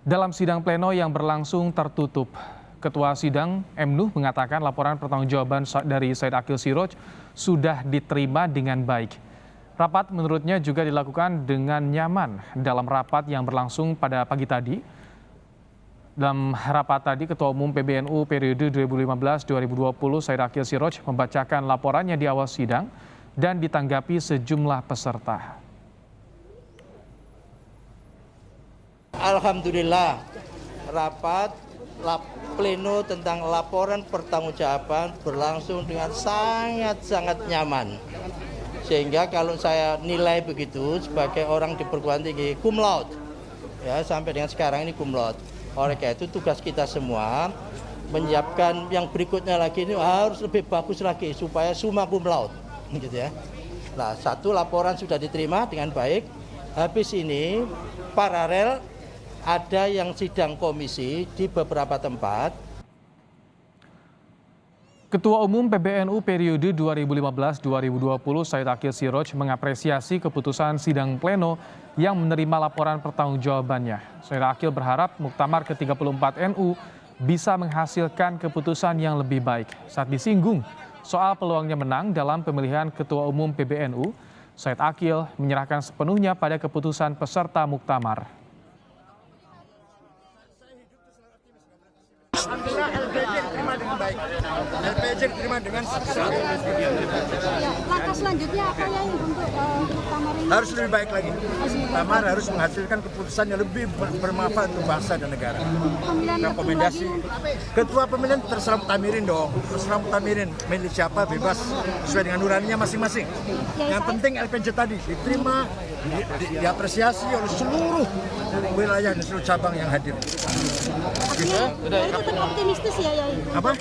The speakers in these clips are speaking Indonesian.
Dalam sidang pleno yang berlangsung tertutup, Ketua Sidang M. Nuh mengatakan laporan pertanggungjawaban dari Said Akil Siroj sudah diterima dengan baik. Rapat menurutnya juga dilakukan dengan nyaman. Dalam rapat yang berlangsung pada pagi tadi, Ketua Umum PBNU periode 2015-2020 Said Akil Siroj membacakan laporannya di awal sidang dan ditanggapi sejumlah peserta. Alhamdulillah, rapat pleno tentang laporan pertanggungjawaban berlangsung dengan sangat nyaman. Sehingga kalau saya nilai begitu sebagai orang di perguruan tinggi cum laude, ya sampai dengan sekarang ini cum laude. Oleh karena itu tugas kita semua menyiapkan yang berikutnya lagi ini harus lebih bagus lagi supaya summa cum laude, gitu ya. Nah, satu laporan sudah diterima dengan baik. Habis ini paralel ada yang sidang komisi di beberapa tempat. Ketua Umum PBNU periode 2015-2020 Said Akil Siroj mengapresiasi keputusan sidang pleno yang menerima laporan pertanggungjawabannya. Said Akil berharap Muktamar ke-34 NU bisa menghasilkan keputusan yang lebih baik. Saat disinggung soal peluangnya menang dalam pemilihan Ketua Umum PBNU, Said Akil menyerahkan sepenuhnya pada keputusan peserta Muktamar. Alhamdulillah LPJ terima dengan baik. LPJ terima dengan langkah selanjutnya apa ya untuk Muktamar ini? harus lebih baik lagi. Muktamar harus menghasilkan keputusan yang lebih bermanfaat untuk bangsa dan negara. Rekomendasi ketua pemilihan terserah Muktamirin dong. Terserah Muktamirin milih siapa bebas sesuai dengan nuraninya masing-masing. Yang penting LPJ tadi diterima, diapresiasi oleh seluruh wilayah dan seluruh cabang yang hadir. Yai tetap optimistis ya Yai? Apa?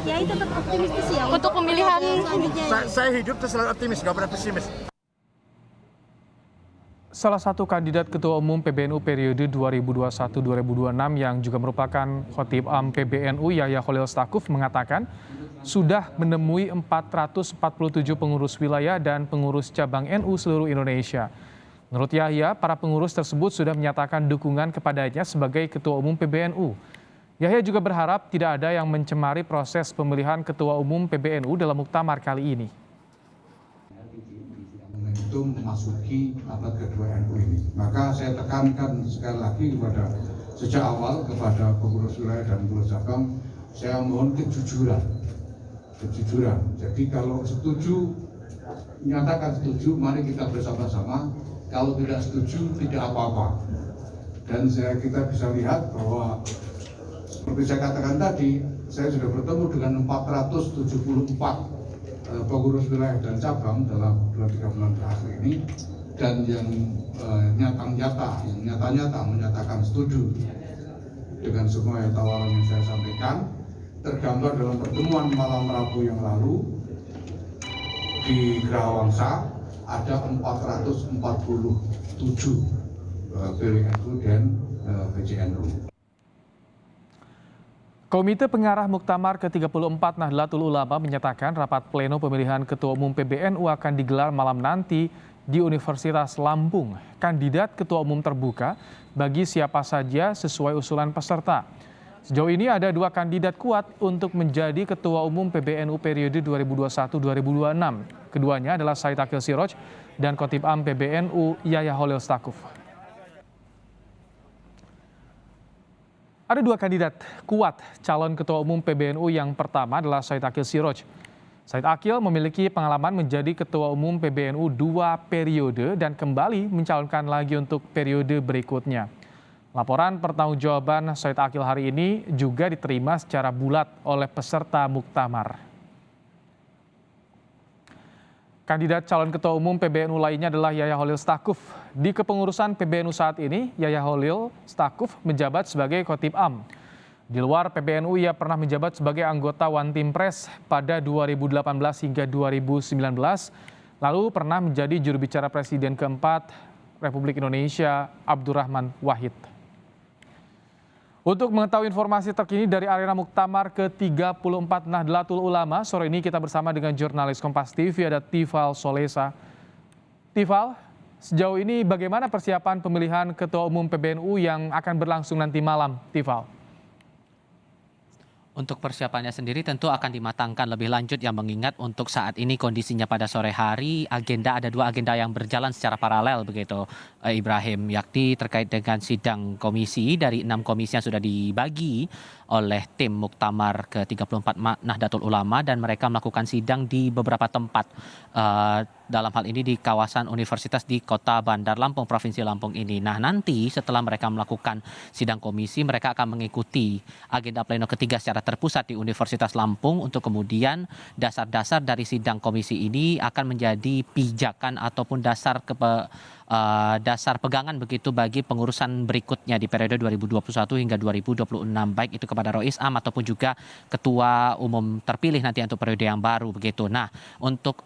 Yai tetap optimistis ya untuk pemilihan selanjutnya. Saya hidup tuh selalu optimis, gak pernah pesimis. Salah satu kandidat Ketua Umum PBNU periode 2021-2026 yang juga merupakan Khotib Am PBNU Yahya Khalil Stakuf mengatakan sudah menemui 447 pengurus wilayah dan pengurus cabang NU seluruh Indonesia. Menurut Yahya, para pengurus tersebut sudah menyatakan dukungan kepadanya sebagai Ketua Umum PBNU. Yahya juga berharap tidak ada yang mencemari proses pemilihan Ketua Umum PBNU dalam Muktamar kali ini. Momentum memasuki abad kedua NU ini. Maka saya tekankan sekali lagi sejak awal kepada pengurus wilayah dan pengurus cabang, saya mohon kejujuran. Jadi kalau setuju, nyatakan setuju, mari kita bersama-sama. Kalau tidak setuju, tidak apa-apa. Dan kita bisa lihat bahwa seperti saya katakan tadi, saya sudah bertemu dengan 474 pengurus wilayah dan cabang dalam 2-3 bulan terakhir ini, dan yang nyata-nyata menyatakan setuju dengan semua tawaran yang saya sampaikan, tergambar dalam pertemuan malam Rabu yang lalu di Grawangsa. Ada 447 PBNU dan PJNU. Komite Pengarah Muktamar ke-34 Nahdlatul Ulama menyatakan rapat pleno pemilihan Ketua Umum PBNU akan digelar malam nanti di Universitas Lampung. Kandidat Ketua Umum terbuka bagi siapa saja sesuai usulan peserta. Sejauh ini ada 2 kandidat kuat untuk menjadi Ketua Umum PBNU periode 2021-2026. Keduanya adalah Said Akil Siroj dan Khotib Am PBNU Yahya Khalil Stakuf. Ada 2 kandidat kuat calon Ketua Umum PBNU. Yang pertama adalah Said Akil Siroj. Said Akil memiliki pengalaman menjadi Ketua Umum PBNU 2 periode dan kembali mencalonkan lagi untuk periode berikutnya. Laporan pertanggungjawaban Said Akil hari ini juga diterima secara bulat oleh peserta Muktamar. Kandidat calon Ketua Umum PBNU lainnya adalah Yahya Khalil Stakuf. Di kepengurusan PBNU saat ini, Yahya Khalil Stakuf menjabat sebagai Khotib Am. Di luar PBNU, ia pernah menjabat sebagai anggota One Team Press pada 2018 hingga 2019, lalu pernah menjadi juru bicara Presiden keempat Republik Indonesia Abdurrahman Wahid. Untuk mengetahui informasi terkini dari arena Muktamar ke-34 Nahdlatul Ulama, sore ini kita bersama dengan jurnalis Kompas TV ada Tifal Solesa. Tifal, Sejauh ini bagaimana persiapan pemilihan Ketua Umum PBNU yang akan berlangsung nanti malam, Tifal? Untuk persiapannya sendiri tentu akan dimatangkan lebih lanjut yang mengingat untuk saat ini kondisinya pada sore hari ada 2 agenda yang berjalan secara paralel begitu Ibrahim, yakni terkait dengan sidang komisi dari 6 komisi yang sudah dibagi oleh tim Muktamar ke-34 Nahdlatul Ulama dan mereka melakukan sidang di beberapa tempat dalam hal ini di kawasan Universitas di Kota Bandar Lampung, Provinsi Lampung ini. Nah, nanti setelah mereka melakukan sidang komisi, mereka akan mengikuti agenda pleno ketiga secara terpusat di Universitas Lampung untuk kemudian dasar-dasar dari sidang komisi ini akan menjadi pijakan ataupun dasar pegangan begitu bagi pengurusan berikutnya di periode 2021 hingga 2026, baik itu kepada Rois Am ataupun juga ketua umum terpilih nanti untuk periode yang baru begitu. Nah, untuk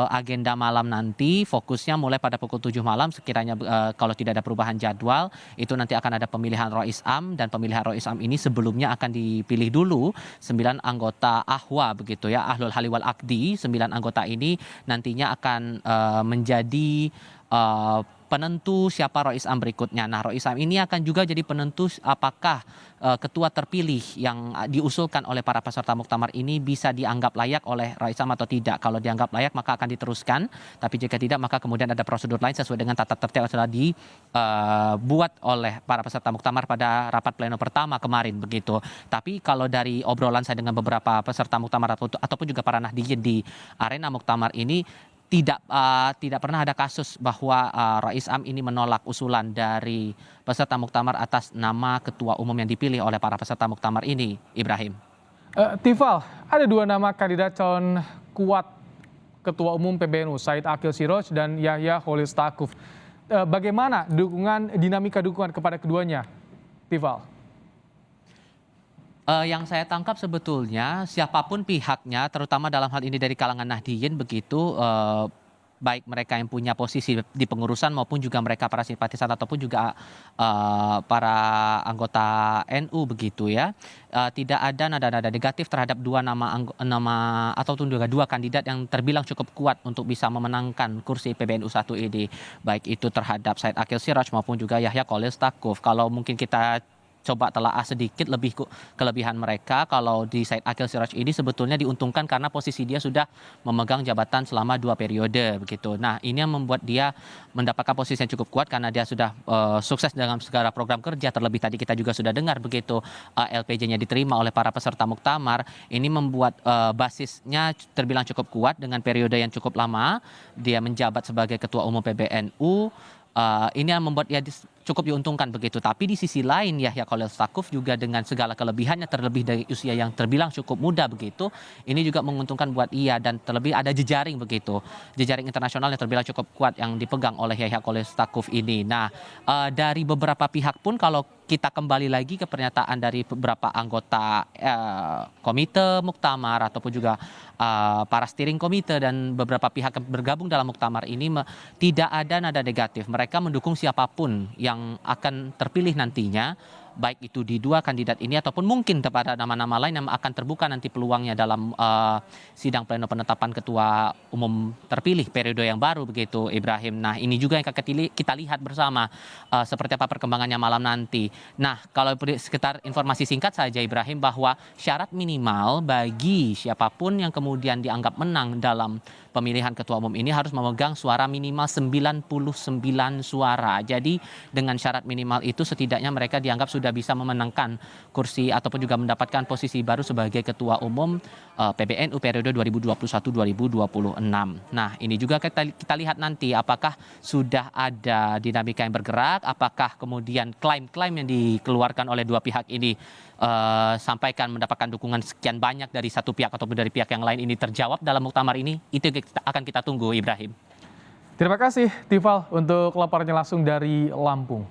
agenda malam nanti fokusnya mulai pada pukul 7 malam sekiranya kalau tidak ada perubahan jadwal itu nanti akan ada pemilihan Rois Am, dan pemilihan Rois Am ini sebelumnya akan dipilih dulu 9 anggota AHWA begitu ya, Ahlul Hali wal Aqdi. 9 anggota ini nantinya akan menjadi penentu siapa Rois Am berikutnya. Nah, Rois Am ini akan juga jadi penentu apakah ketua terpilih yang diusulkan oleh para peserta muktamar ini bisa dianggap layak oleh Rois Am atau tidak. Kalau dianggap layak maka akan diteruskan, tapi jika tidak maka kemudian ada prosedur lain sesuai dengan tata tertib yang sudah dibuat oleh para peserta muktamar pada rapat pleno pertama kemarin begitu. Tapi kalau dari obrolan saya dengan beberapa peserta muktamar ataupun juga para nahdiyin di arena muktamar ini, tidak pernah ada kasus bahwa Rois Am ini menolak usulan dari peserta muktamar atas nama ketua umum yang dipilih oleh para peserta muktamar ini, Ibrahim. Tifal, ada 2 nama kandidat calon kuat Ketua Umum PBNU, Said Akil Siroj dan Yahya Khalil Stakuf. Bagaimana dinamika dukungan kepada keduanya, Tifal? Yang saya tangkap sebetulnya siapapun pihaknya, terutama dalam hal ini dari kalangan Nahdiyin begitu, baik mereka yang punya posisi di pengurusan maupun juga mereka para simpatisan ataupun juga para anggota NU begitu ya, tidak ada nada-nada negatif terhadap 2 nama ataupun juga 2 kandidat yang terbilang cukup kuat untuk bisa memenangkan kursi PBNU 1 ini, baik itu terhadap Said Akil Siroj maupun juga Yahya Khalil Stakuf. Kalau mungkin kita coba telaah sedikit lebih kelebihan mereka, kalau di Said Akil Siroj ini sebetulnya diuntungkan karena posisi dia sudah memegang jabatan selama 2 periode begitu. Nah, ini yang membuat dia mendapatkan posisi yang cukup kuat karena dia sudah sukses dalam segala program kerja, terlebih tadi kita juga sudah dengar begitu LPJ-nya diterima oleh para peserta muktamar. Ini membuat basisnya terbilang cukup kuat dengan periode yang cukup lama dia menjabat sebagai ketua umum PBNU. Ini yang membuat dia cukup diuntungkan begitu. Tapi di sisi lain Yahya Khalil Stakuf juga dengan segala kelebihannya, terlebih dari usia yang terbilang cukup muda begitu, ini juga menguntungkan buat ia, dan terlebih ada jejaring begitu, jejaring internasional yang terbilang cukup kuat yang dipegang oleh Yahya Khalil Stakuf ini. Nah, dari beberapa pihak pun kalau kita kembali lagi ke pernyataan dari beberapa anggota komite muktamar ataupun juga para steering komite dan beberapa pihak yang bergabung dalam muktamar ini, tidak ada nada negatif. Mereka mendukung siapapun yang akan terpilih nantinya, baik itu di 2 kandidat ini ataupun mungkin kepada nama-nama lain yang akan terbuka nanti peluangnya dalam sidang pleno penetapan ketua umum terpilih periode yang baru begitu, Ibrahim. Nah, ini juga yang kita lihat bersama seperti apa perkembangannya malam nanti. Nah, kalau sekitar informasi singkat saja, Ibrahim, bahwa syarat minimal bagi siapapun yang kemudian dianggap menang dalam pemilihan ketua umum ini harus memegang suara minimal 99 suara. Jadi dengan syarat minimal itu setidaknya mereka dianggap sudah bisa memenangkan kursi ataupun juga mendapatkan posisi baru sebagai ketua umum PBNU periode 2021-2026. Nah, ini juga kita lihat nanti apakah sudah ada dinamika yang bergerak, apakah kemudian klaim-klaim yang dikeluarkan oleh 2 pihak ini sampaikan mendapatkan dukungan sekian banyak dari satu pihak ataupun dari pihak yang lain ini terjawab dalam muktamar ini. Itu akan kita tunggu, Ibrahim. Terima kasih, Tifal, untuk laporannya langsung dari Lampung.